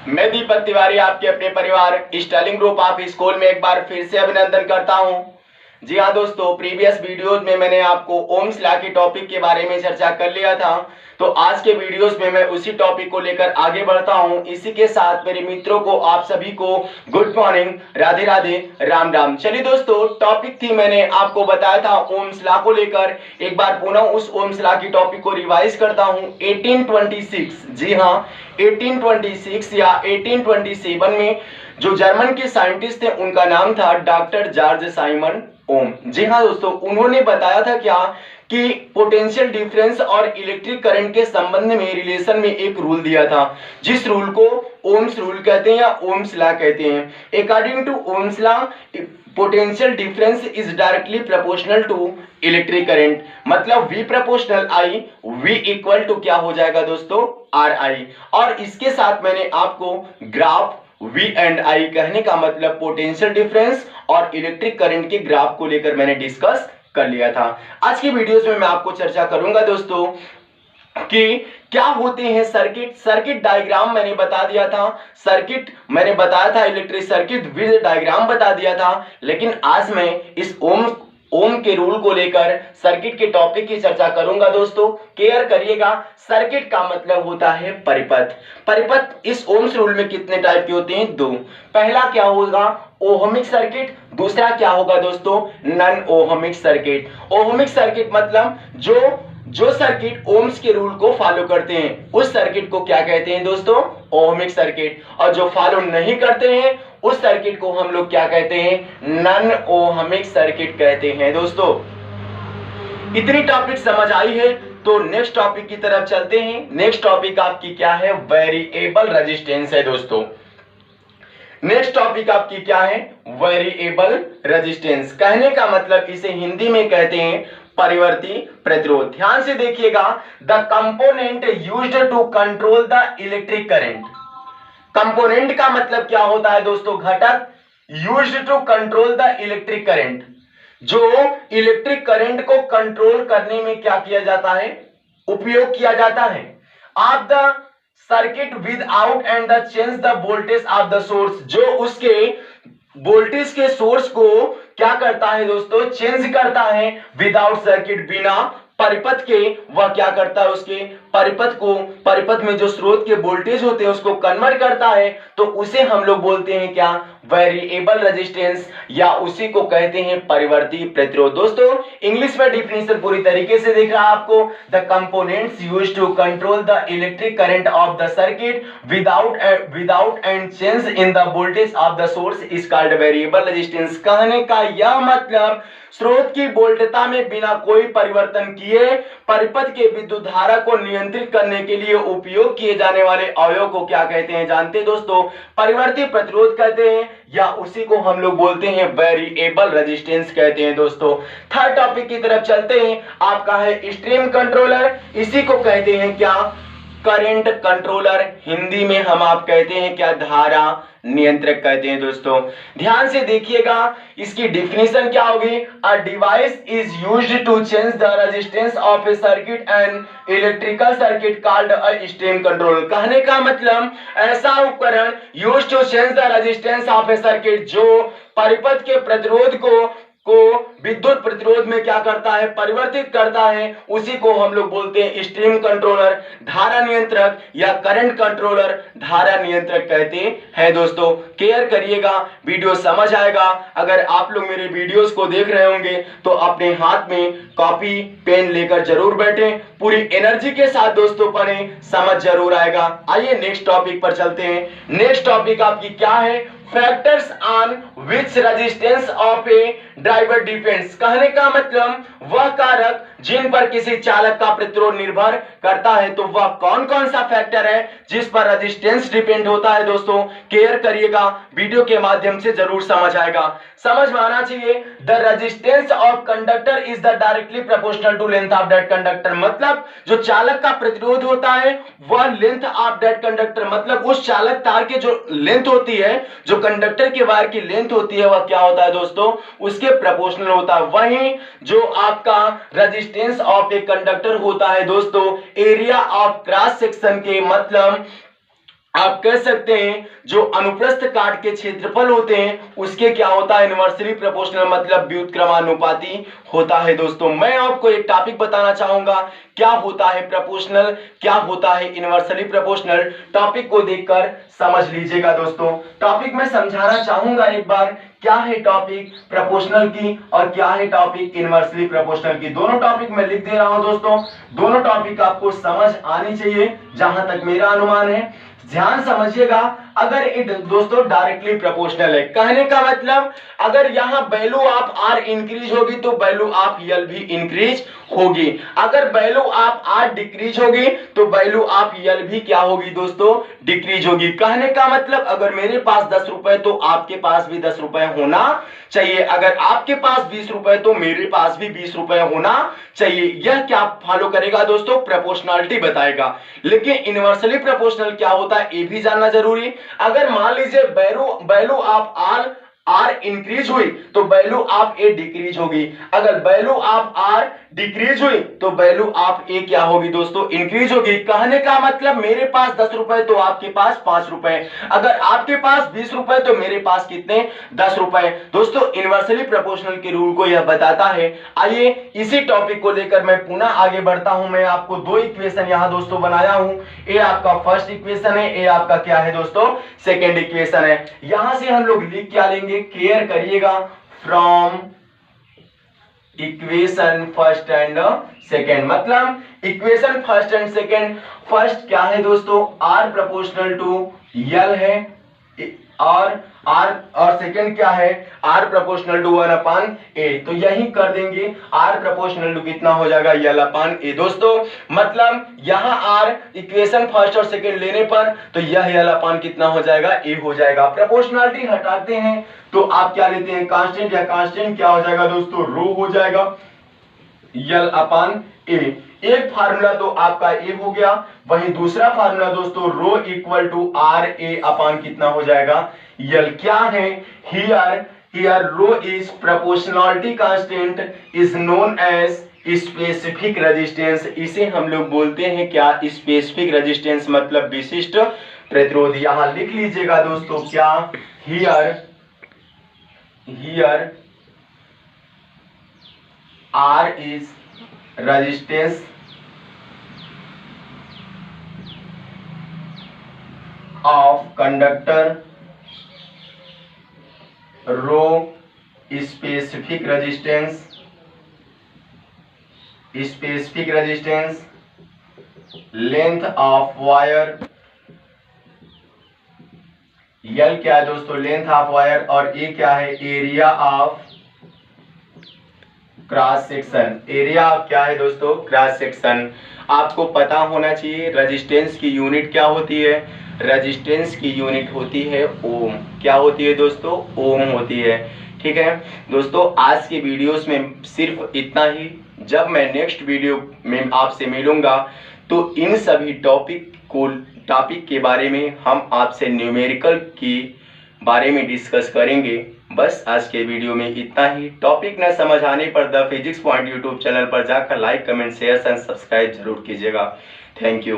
मैं दीपक तिवारी आपके अपने परिवार स्टाइलिंग ग्रुप ऑफ स्कूल में एक बार फिर से अभिनंदन करता हूं। जी हाँ दोस्तों, प्रीवियस वीडियोज में मैंने आपको ओम्स लॉ के टॉपिक के बारे में चर्चा कर लिया था। तो आज के वीडियोस में मैं उसी टॉपिक को लेकर आगे बढ़ता हूं। इसी के साथ मेरे मित्रों को, आप सभी को गुड मॉर्निंग, राधे राधे, राम राम। चलिए दोस्तों, टॉपिक थी मैंने आपको बताया था ओम्स लॉ को लेकर। एक बार पुनः उस ओम्स लॉ की टॉपिक को रिवाइज करता हूं। 1826, जी हाँ 1826 या 1827 में जो जर्मन के साइंटिस्ट थे उनका नाम था डॉक्टर जॉर्ज साइमन ओम। जी हाँ दोस्तों, उन्होंने बताया था क्या कि पोटेंशियल डिफरेंस और इलेक्ट्रिक करंट के संबंध में रिलेशन में एक रूल दिया था, जिस रूल को ओम्स रूल कहते हैं या ओम्स लॉ कहते हैं। According to Ohm's law, potential difference is directly proportional to electric current. मतलब V proportional I, V equal to क्या हो जाएगा दोस्तों, RI। और इसके साथ मैंने आपको ग्राफ V एंड I कहने का मतलब पोटेंशियल डिफरेंस और इलेक्ट्रिक करंट के ग्राफ को लेकर मैंने डिस्कस कर लिया था। आज की वीडियोस में मैं आपको चर्चा करूंगा दोस्तों कि क्या होते हैं सर्किट। सर्किट डायग्राम मैंने बता दिया था, सर्किट मैंने बताया था, इलेक्ट्रिक सर्किट विद डायग्राम बता दिया था। लेकिन आज मैं इस ओम के रूल को लेकर सर्किट के टॉपिक की चर्चा करूंगा दोस्तों। केयर करिएगा, सर्किट का मतलब होता है परिपथ। परिपथ इस ओम्स रूल में कितने टाइप के होते हैं, दो। पहला क्या होगा, ओहमिक सर्किट। दूसरा क्या होगा दोस्तों, non ohmic circuit. Ohmic circuit मतलब जो सर्किट ओम्स के रूल को फॉलो करते हैं उस सर्किट को क्या कहते हैं दोस्तों, ओहमिक सर्किट। और जो फॉलो नहीं करते हैं उस सर्किट को हम लोग क्या कहते हैं, नॉन ओहमिक सर्किट कहते हैं दोस्तों। इतनी टॉपिक समझ आई है तो नेक्स्ट टॉपिक की तरफ चलते हैं। नेक्स्ट टॉपिक आपकी क्या है, वेरिएबल रेजिस्टेंस है दोस्तों। नेक्स्ट टॉपिक आपकी क्या है, वेरिएबल रेजिस्टेंस। कहने का मतलब इसे हिंदी में कहते हैं परिवर्ती प्रतिरोध। ध्यान से देखिएगा, the component used to control the electric current. Component का मतलब क्या होता है दोस्तों, घटक। Used to control the electric current, जो इलेक्ट्रिक करंट को कंट्रोल करने में क्या किया जाता है, उपयोग किया जाता है। Of the circuit without and the change the voltage of the source, जो उसके वोल्टेज के सोर्स को क्या करता है दोस्तों, चेंज करता है। विदाउट सर्किट, बिना परिपथ के वह क्या करता है, उसके परिपथ में जो स्रोत के वोल्टेज होते हैं उसको कन्वर्ट करता है। तो उसे हम लोग बोलते हैं क्या, वेरिएबल रेजिस्टेंस, या उसी को कहते हैं परिवर्ती प्रतिरोध। दोस्तों इंग्लिश में डिफिनेशन पूरी तरीके से दिख रहा है आपको। The components used to control the electric current of the circuit without and change in the voltage of the source is called variable resistance. कहने का यह मतलब स्रोत की वोल्टता में बिना कोई परिवर्तन किए परिपथ के विद्युत धारा को नियंत्रित करने के लिए उपयोग किए जाने वाले अवयव को क्या कहते हैं, जानते हैं दोस्तों, परिवर्ती प्रतिरोध कहते हैं, या उसी को हम लोग बोलते हैं वेरिएबल रेजिस्टेंस कहते हैं दोस्तों। थर्ड टॉपिक की तरफ चलते हैं, आपका है स्ट्रीम कंट्रोलर। इसी को कहते हैं क्या, करंट कंट्रोलर। हिंदी में हम आप कहते हैं क्या, धारा नियंत्रक कहते हैं दोस्तों। ध्यान से देखिएगा, इसकी डिफिनेशन क्या होगी, a device is used to change the resistance of a circuit and electrical circuit called a stream controller. कहने का मतलब ऐसा उपकरण used to change the resistance of a circuit, जो परिपथ के प्रतिरोध को विद्युत प्रतिरोध में क्या करता है, परिवर्तित करता है, उसी को हम लोग बोलते हैं स्ट्रीम कंट्रोलर, धारा नियंत्रक, या करंट कंट्रोलर, धारा नियंत्रक कहते हैं दोस्तों। केयर करिएगा, वीडियो समझ आएगा। अगर आप लोग मेरे वीडियोस को देख रहे होंगे तो अपने हाथ में कॉपी पेन लेकर जरूर बैठें, पूरी एनर्जी के साथ दोस्तों पढ़ें, समझ जरूर आएगा। आइए नेक्स्ट टॉपिक पर चलते हैं। नेक्स्ट टॉपिक आपकी क्या है, factors on which resistance of A driver depends. कहने का मतलब वह कारक जिन पर किसी चालक का प्रतिरोध निर्भर करता है। तो वह कौन कौन सा फैक्टर है जिस पर रेजिस्टेंस डिपेंड होता है दोस्तों। केयर करिएगा, वीडियो के माध्यम से जरूर समझ आएगा, समझ में आना चाहिए। The resistance of conductor is the directly proportional to length of that conductor. मतलब जो चालक का प्रतिरोध होता है वह लेंथ ऑफ दैट कंडक्टर, मतलब उस चालक तार की जो लेंथ होती है, जो कंडक्टर के वायर की लेंथ होती है, वह क्या होता है दोस्तों, उसके प्रोपोर्शनल होता है। वहीं जो आपका रेजिस्टेंस ऑफ ए कंडक्टर होता है दोस्तों, एरिया ऑफ क्रॉस सेक्शन के मतलब आप कह सकते हैं जो अनुप्रस्थ काट के क्षेत्रफल होते हैं उसके क्या होता है, इनवर्सली प्रोपोर्शनल मतलब व्युत्क्रमानुपाती होता है। दोस्तों मैं आपको एक टॉपिक बताना चाहूंगा, क्या होता है प्रोपोर्शनल, क्या होता है इनवर्सली प्रोपोर्शनल। टॉपिक को देखकर समझ लीजिएगा दोस्तों। टॉपिक में समझाना चाहूंगा एक बार, क्या है टॉपिक प्रोपोर्शनल की और क्या है टॉपिक इनवर्सली प्रोपोर्शनल की। दोनों टॉपिक मैं लिख दे रहा हूं दोस्तों, दोनों टॉपिक आपको समझ आनी चाहिए जहां तक मेरा अनुमान है। ध्यान समझिएगा, अगर ये दोस्तों डायरेक्टली प्रोपोर्शनल है, कहने का मतलब अगर यहां वैल्यू आप आर इंक्रीज होगी तो वैल्यू आप यल भी इंक्रीज होगी, अगर वैल्यू आप आर डिक्रीज होगी तो वैल्यू आप यल भी क्या होगी दोस्तों, डिक्रीज होगी। कहने का मतलब अगर मेरे पास 10 रुपए तो आपके पास भी 10 रुपए होना चाहिए, अगर आपके पास 20 रुपए तो मेरे पास भी 20 रुपए होना चाहिए। यह क्या फॉलो करेगा दोस्तों, प्रोपोर्शनलिटी बताएगा। लेकिन इनवर्सली प्रोपोर्शनल क्या होता है ये भी जानना जरूरी। अगर मान लीजिए वैल्यू आप आर इंक्रीज हुई तो वैल्यू आप ए डिक्रीज होगी, अगर वैल्यू आप आर डिक्रीज हुई तो वैल्यू आप ए क्या होगी दोस्तों, इंक्रीज होगी। कहने का मतलब मेरे पास 10 रुपए तो आपके पास 5 रुपए, अगर आपके पास 20 रुपए तो मेरे पास कितने, 10 रुपए। दोस्तों इनवर्सली प्रोपोर्शनल के रूल को यह बताता है। आइए इसी टॉपिक को लेकर मैं पुनः आगे बढ़ता हूं। मैं आपको दो इक्वेशन यहां दोस्तों बनाया हूं, ए आपका फर्स्ट इक्वेशन है, ए आपका क्या है दोस्तों, सेकेंड इक्वेशन है। यहां से हम लोग लिख क्या लेंगे, केयर करिएगा, from equation first and second. मतलब equation first and second, first क्या है दोस्तों, आर प्रोपोर्शनल टू यल है और सेकेंड क्या है, आर प्रोपोर्शनल टू 1/a। तो यही कर देंगे, आर प्रोपोर्शनल टू कितना हो जाएगा, यल/a। दोस्तों मतलब यहां आर इक्वेशन फर्स्ट और सेकेंड लेने पर तो यह यल/ कितना हो जाएगा, a हो जाएगा। प्रोपोर्शनलिटी हटाते हैं तो आप क्या लेते हैं, कांस्टेंट, या कांस्टेंट क्या हो जाएगा दोस्तों, रो हो जाएगा, यल/a। एक फार्मूला तो आपका ए हो गया, वहीं दूसरा फार्मूला दोस्तों rho equal to R A upon कितना हो जाएगा, यल। क्या है here rho is proportionality constant is known as specific resistance. इसे हम लोग बोलते हैं क्या, स्पेसिफिक रेजिस्टेंस मतलब विशिष्ट प्रतिरोध। यहां लिख लीजिएगा दोस्तों क्या, here R is resistance of conductor, rho specific resistance, length of wire, L क्या है दोस्तों, लेंथ ऑफ वायर, और ए क्या है, area of cross section. Area of क्या है दोस्तों, क्रॉस सेक्शन। आपको पता होना चाहिए रेजिस्टेंस की यूनिट क्या होती है, रेजिस्टेंस की यूनिट होती है ओम। क्या होती है दोस्तों, ओम होती है। ठीक है दोस्तों, आज के वीडियोस में सिर्फ इतना ही। जब मैं नेक्स्ट वीडियो में आपसे मिलूंगा तो इन सभी टॉपिक के बारे में हम आपसे न्यूमेरिकल के बारे में डिस्कस करेंगे। बस आज के वीडियो में इतना ही। टॉपिक न समझ आने पर the physics point YouTube channel पर जाकर like, comment, share and subscribe जरूर कीजिएगा। Thank you.